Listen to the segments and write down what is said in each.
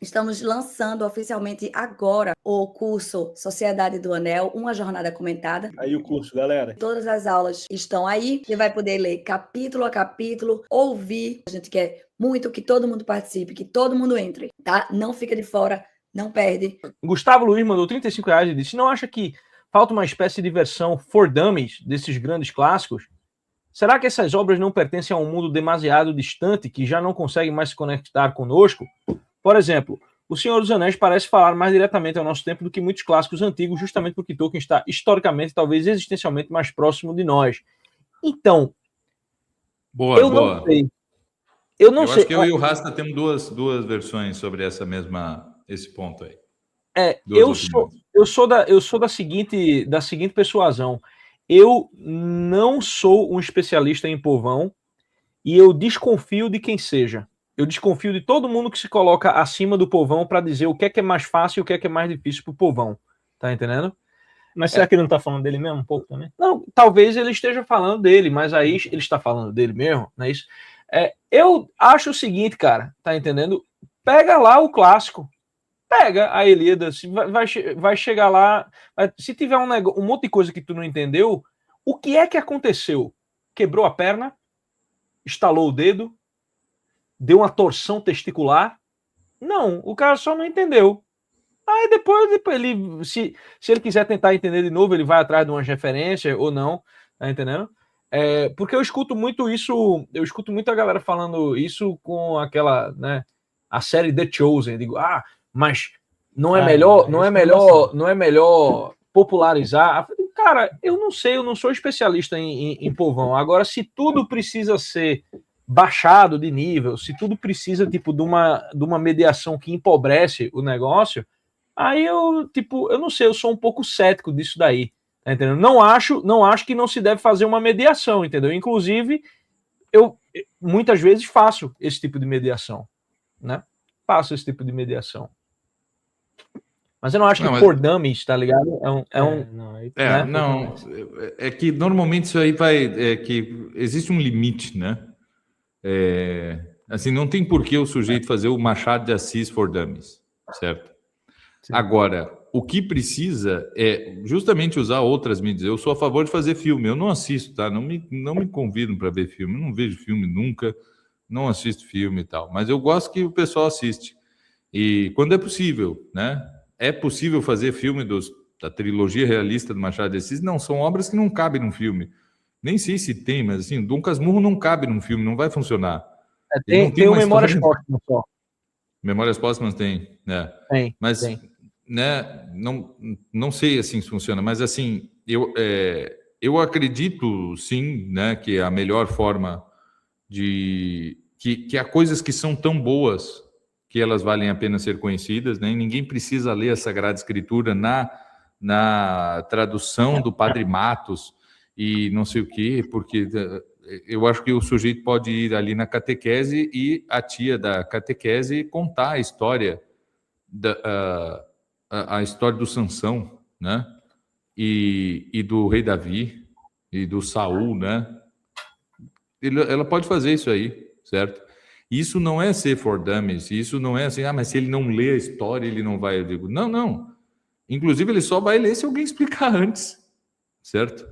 Estamos lançando oficialmente agora o curso Sociedade do Anel, uma jornada comentada. Aí o curso, galera. Todas as aulas estão aí. Você vai poder ler capítulo a capítulo, ouvir. A gente quer muito que todo mundo participe, que todo mundo entre, tá? Não fica de fora, não perde. Gustavo Luiz mandou R$35 e disse: não acha que falta uma espécie de versão for dummies desses grandes clássicos? Será que essas obras não pertencem a um mundo demasiado distante que já não consegue mais se conectar conosco? Por exemplo, O Senhor dos Anéis parece falar mais diretamente ao nosso tempo do que muitos clássicos antigos, justamente porque Tolkien está historicamente, talvez existencialmente, mais próximo de nós. Então, eu não sei. Eu acho que eu e o Rasta temos duas versões sobre esse ponto aí. Eu sou da seguinte persuasão. Eu não sou um especialista em povão e eu desconfio de quem seja. Eu desconfio de todo mundo que se coloca acima do povão para dizer o que é mais fácil e o que é mais difícil pro povão. Tá entendendo? Mas será que ele não tá falando dele mesmo um pouco também? Não, talvez ele esteja falando dele, mas aí ele está falando dele mesmo, não é isso? Eu acho o seguinte, cara, tá entendendo? Pega lá o clássico. Pega a Ilíada, vai chegar lá. Se tiver um monte de coisa que tu não entendeu, o que é que aconteceu? Quebrou a perna? Estalou o dedo? Deu uma torção testicular? Não, o cara só não entendeu. Aí depois ele, se ele quiser tentar entender de novo, ele vai atrás de uma referência ou não, tá entendendo? Porque eu escuto muito a galera falando isso com aquela, né, a série The Chosen. Eu digo, mas não é melhor popularizar. Cara, eu não sei, eu não sou especialista em povão. Agora, se tudo precisa ser baixado de nível, se tudo precisa tipo de uma mediação que empobrece o negócio, aí eu não sei, eu sou um pouco cético disso daí, tá entendendo? Não acho que não se deve fazer uma mediação, entendeu? Inclusive, eu muitas vezes faço esse tipo de mediação, né? Faço esse tipo de mediação. Mas eu não acho que por dummies, tá ligado? É que normalmente isso aí que existe um limite, né? Assim, não tem por que o sujeito fazer o Machado de Assis for dummies, certo? Sim. Agora, o que precisa é justamente usar outras mídias. Eu sou a favor de fazer filme, eu não assisto, tá? Não me convidam para ver filme, eu não vejo filme nunca, não assisto filme e tal, mas eu gosto que o pessoal assiste. E quando é possível, né? É possível fazer filme da trilogia realista do Machado de Assis? Não, são obras que não cabem num filme. Nem sei se tem, mas assim, Dom Casmurro não cabe num filme, não vai funcionar. Tem o Memórias Póstumas só. Memórias Póstumas tem, né? Tem. Mas, né, não sei assim se funciona, mas assim, eu acredito sim, né, que a melhor forma que há coisas que são tão boas que elas valem a pena ser conhecidas, né? E ninguém precisa ler a Sagrada Escritura na tradução do Padre Matos e não sei o quê, porque eu acho que o sujeito pode ir ali na catequese e a tia da catequese contar a história a história do Sansão, né? E do rei Davi e do Saul, né? Ela pode fazer isso aí, certo? Isso não é ser for dummies, isso não é assim, mas se ele não lê a história, ele não vai. Eu digo, não. Inclusive, ele só vai ler se alguém explicar antes, certo?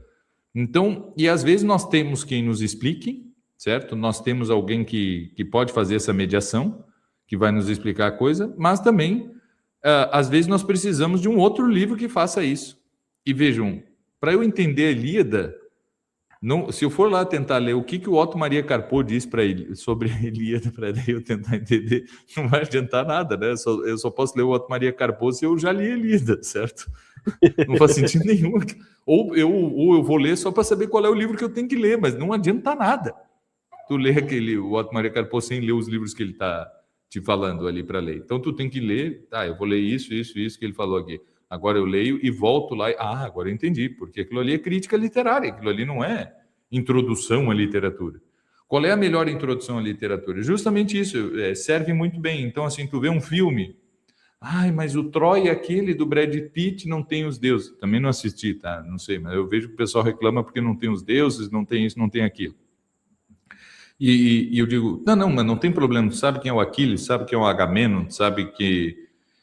Então, e às vezes nós temos quem nos explique, certo? Nós temos alguém que pode fazer essa mediação, que vai nos explicar a coisa, mas também, às vezes, nós precisamos de um outro livro que faça isso. E vejam, para eu entender a Ilíada, se eu for lá tentar ler o que o Otto Maria Carpo diz sobre a Ilíada, para eu tentar entender, não vai adiantar nada, né? Eu só posso ler o Otto Maria Carpo se eu já li a Ilíada, certo? Não faz sentido nenhum. Ou eu vou ler só para saber qual é o livro que eu tenho que ler, mas não adianta nada. Tu lê o Otto Maria Carpo sem ler os livros que ele está te falando ali para ler. Então tu tem que ler, eu vou ler isso que ele falou aqui. Agora eu leio e volto lá. Agora eu entendi, porque aquilo ali é crítica literária, aquilo ali não é introdução à literatura. Qual é a melhor introdução à literatura? Justamente isso, serve muito bem. Então, assim, tu vê um filme, mas o Troy, aquele do Brad Pitt, não tem os deuses. Também não assisti, tá? Não sei, mas eu vejo que o pessoal reclama porque não tem os deuses, não tem isso, não tem aquilo. E eu digo, não, mas não tem problema. Tu sabe quem é o Aquiles, sabe quem é o Agamenon, sabe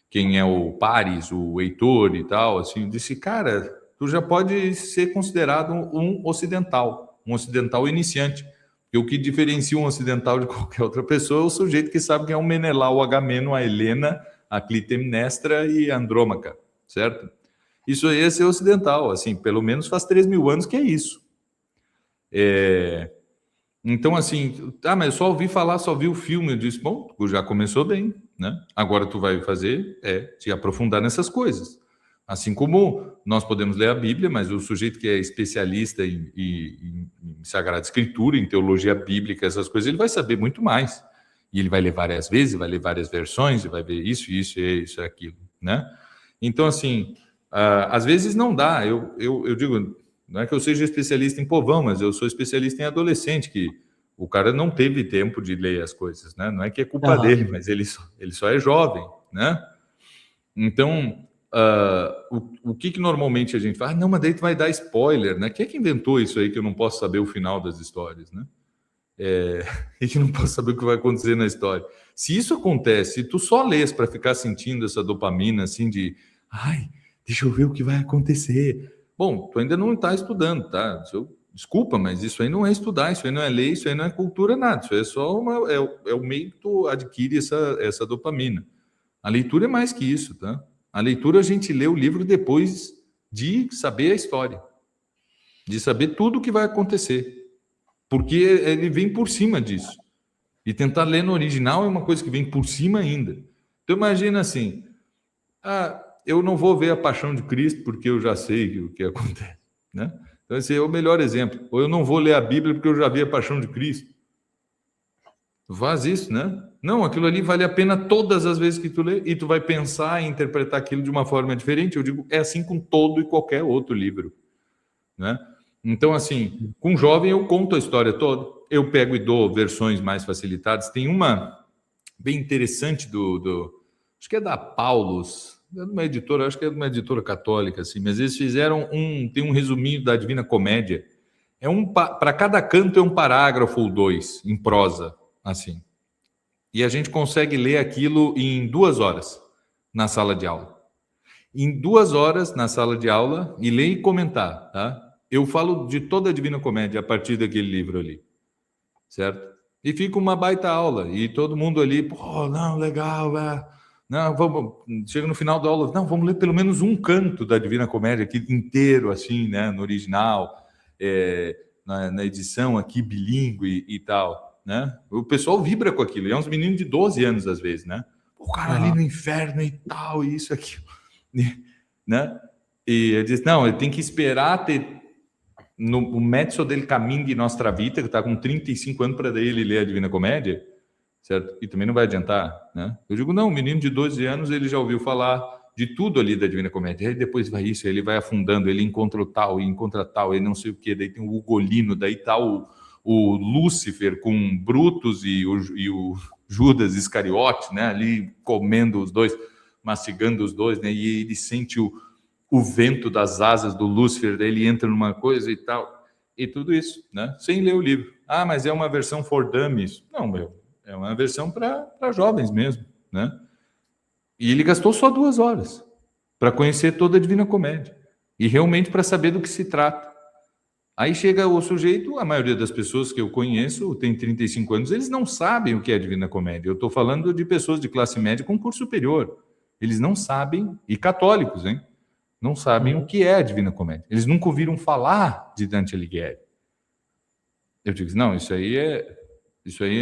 quem é o Paris, o Heitor e tal. Assim, eu disse, cara, tu já pode ser considerado um ocidental iniciante. Porque o que diferencia um ocidental de qualquer outra pessoa é o sujeito que sabe quem é o Menelau, o Agamenon, a Helena, a Clitemnestra e a Andrômaca, certo? Isso aí é ser ocidental, assim, pelo menos faz 3.000 anos que é isso. Então, assim, mas eu só ouvi falar, só vi o filme. Eu disse, bom, tu já começou bem, né? Agora tu vai fazer te aprofundar nessas coisas. Assim como nós podemos ler a Bíblia, mas o sujeito que é especialista em Sagrada Escritura, em teologia bíblica, essas coisas, ele vai saber muito mais. E ele vai ler várias vezes, vai ler várias versões, e vai ver isso, aquilo, né? Então, assim, às vezes não dá. Eu digo, não é que eu seja especialista em povão, mas eu sou especialista em adolescente, que o cara não teve tempo de ler as coisas, né? Não é que é culpa dele, mas ele só é jovem, né? Então, o que normalmente a gente fala? Não, mas daí tu vai dar spoiler, né? Quem é que inventou isso aí que eu não posso saber o final das histórias, né? E que não posso saber o que vai acontecer na história. Se isso acontece, se tu só lês para ficar sentindo essa dopamina, assim, de ai, deixa eu ver o que vai acontecer. Bom, tu ainda não está estudando, tá? Desculpa, mas isso aí não é estudar, isso aí não é ler, isso aí não é cultura, nada. Isso aí é só o meio que tu adquire essa dopamina. A leitura é mais que isso, tá? A leitura a gente lê o livro depois de saber a história, de saber tudo o que vai acontecer, porque ele vem por cima disso. E tentar ler no original é uma coisa que vem por cima ainda. Então imagina assim, eu não vou ver a Paixão de Cristo porque eu já sei o que acontece, né? Então esse é o melhor exemplo. Ou eu não vou ler a Bíblia porque eu já vi a Paixão de Cristo. Tu faz isso, né? Não, aquilo ali vale a pena todas as vezes que tu lê e tu vai pensar e interpretar aquilo de uma forma diferente. Eu digo, é assim com todo e qualquer outro livro, né? Então, assim, com jovem eu conto a história toda. Eu pego e dou versões mais facilitadas. Tem uma bem interessante acho que é da Paulus, é de uma editora, acho que é de uma editora católica, assim, mas eles fizeram tem um resuminho da Divina Comédia. Para cada canto é um parágrafo ou 2 em prosa, assim. E a gente consegue ler aquilo em 2 horas na sala de aula. Em 2 horas na sala de aula, e ler e comentar, tá? Eu falo de toda a Divina Comédia a partir daquele livro ali, certo? E fica uma baita aula, e todo mundo ali, pô, não, legal, não, vamos, chega no final da aula, não, vamos ler pelo menos um canto da Divina Comédia aqui inteiro, assim, né, no original, na edição aqui bilíngue e tal, né? O pessoal vibra com aquilo, e é uns meninos de 12 anos às vezes, né? O cara ali no inferno e tal, e isso, aquilo, né? E eu disse, não, ele tem que esperar ter no mezzo del cammino di nostra vita, que está com 35 anos para ele ler a Divina Comédia, certo? E também não vai adiantar, né? Eu digo, não, o menino de 12 anos, ele já ouviu falar de tudo ali da Divina Comédia, aí depois vai isso, ele vai afundando, ele encontra o tal, e encontra tal, e não sei o que, daí tem o Ugolino, daí tá o Lúcifer com Brutus e o Judas Iscariote, né? Ali comendo os dois, mastigando os dois, né? E ele sente o vento das asas do Lúcifer, daí ele entra numa coisa e tal, e tudo isso, né? Sem ler o livro. Mas é uma versão for dummies. Não, é uma versão para jovens mesmo, né? E ele gastou só 2 horas para conhecer toda a Divina Comédia e realmente para saber do que se trata. Aí chega o sujeito, a maioria das pessoas que eu conheço tem 35 anos, eles não sabem o que é a Divina Comédia. Eu estou falando de pessoas de classe média com curso superior. Eles não sabem, e católicos, hein? Não sabem o que é a Divina Comédia. Eles nunca ouviram falar de Dante Alighieri. Eu digo, não, isso aí é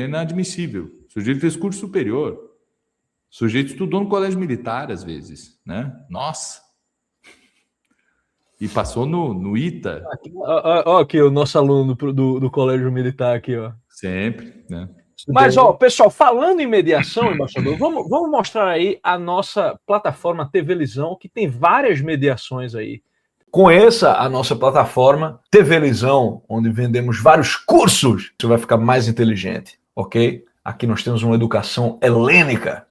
inadmissível. O sujeito fez curso superior. O sujeito estudou no colégio militar, às vezes, né? Nossa! E passou no ITA. Ó, aqui o nosso aluno do colégio militar aqui, ó. Sempre, né? Mas, pessoal, falando em mediação, embaixador, vamos mostrar aí a nossa plataforma TV Lisão, que tem várias mediações aí. Conheça a nossa plataforma TV Lisão, onde vendemos vários cursos. Você vai ficar mais inteligente, ok? Aqui nós temos uma educação helênica.